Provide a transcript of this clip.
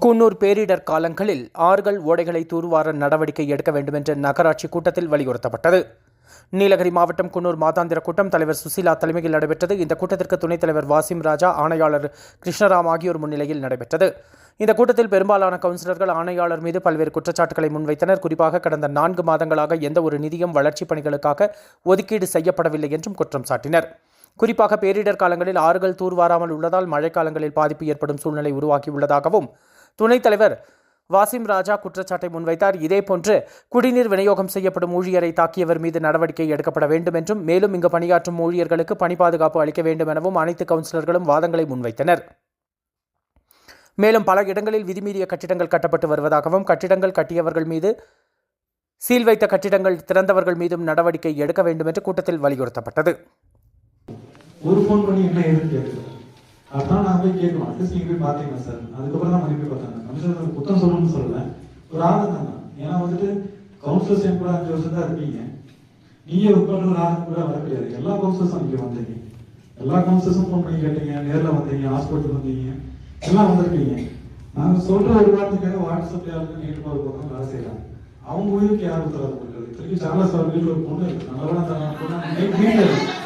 குன்னூர் பேரிடர் காலங்களில் ஆறுகள் ஓடைகளை தூர்வார நடவடிக்கை எடுக்க வேண்டும் என்ற நகராட்சி கூட்டத்தில் வலியுறுத்தப்பட்டது. நீலகிரி மாவட்டம் குன்னூர் மாதாந்திர கூட்டம் தலைவர் சுசீலா தலைமையில் நடைபெற்றது. இந்த கூட்டத்திற்கு துணைத் தலைவர் வாசிம் ராஜா, ஆணையாளர் கிருஷ்ணராம் ஆகியோர் முன்னிலையில் நடைபெற்றது. இந்த கூட்டத்தில் பெரும்பாலான கவுன்சிலர்கள் ஆணையாளர் மீது பல்வேறு குற்றச்சாட்டுகளை முன்வைத்தனர். குறிப்பாக கடந்த 4 மாதங்களாக எந்த ஒரு நிதியும் வளர்ச்சிப் பணிகளுக்காக ஒதுக்கீடு செய்யப்படவில்லை என்றும் குற்றம் சாட்டினர். குறிப்பாக பேரிடர் காலங்களில் ஆறுகள் தூர்வாராமல் உள்ளதால் மழைக்காலங்களில் பாதிப்பு ஏற்படும் சூழ்நிலை உருவாக்கியுள்ளதாகவும் துணைத் தலைவர் வாசிம் ராஜா குற்றச்சாட்டை முன்வைத்தார். இதேபோன்று குடிநீர் விநியோகம் செய்யப்படும் ஊழியரை தாக்கியவர் மீது நடவடிக்கை எடுக்கப்பட வேண்டும் என்றும், மேலும் இங்கு பணியாற்றும் ஊழியர்களுக்கு பணி பாதுகாப்பு அளிக்க வேண்டும் எனவும் அனைத்து கவுன்சிலர்களும் வாதங்களை முன்வைத்தனர். மேலும் பல இடங்களில் விதிமீறிய கட்டிடங்கள் கட்டப்பட்டு வருவதாகவும், கட்டிடங்கள் கட்டியவர்கள் மீது சீல் வைத்த கட்டிடங்கள் திறந்தவர்கள் மீதும் நடவடிக்கை எடுக்க வேண்டும் என்று கூட்டத்தில் வலியுறுத்தப்பட்டது. ஒரு ஃபோன் பண்ணி என்ன ஏதுன்னு கேட்கல. அதான் நான் போய் கேட்கணும். அட்லீஸ்ட் நீங்க போய் பாத்தீங்களா சார்? அதுக்கப்புறம் தான் மறுபடியும் பார்த்தாங்க. கமிஷனர் குத்தம் சொல்லணும்னு சொல்லல, ஒரு ஆதங்கம் தான். ஏன்னா கவுன்சிலர்ஸ் என் கூட 5 வருஷம் தான் இருப்பீங்க. நீங்க உட்காந்து ஒரு ஆதங்கம் கூட வர கிடையாது. எல்லா கவுன்சிலர்ஸும் இங்கே வந்தீங்க, எல்லா கவுன்சிலர்ஸும் ஃபோன் பண்ணி கேட்டீங்க, நேரில் வந்தீங்க, ஹாஸ்பிட்டல் வந்தீங்க, எல்லாம் வந்திருக்கீங்க. நாங்கள் சொல்ற ஒரு வாரத்துக்காக வாட்ஸ்அப் யாருக்கு நீட்டு போகிற பக்கம் வேலை செய்யறாங்க. அவங்க உயிருக்கு யாரும் உத்தரவு கொடுக்குறது. திருப்பி சார்லஸ் அவர் வீட்டில் ஒரு பொண்ணு இருக்கு, நல்லவனா தரணும்.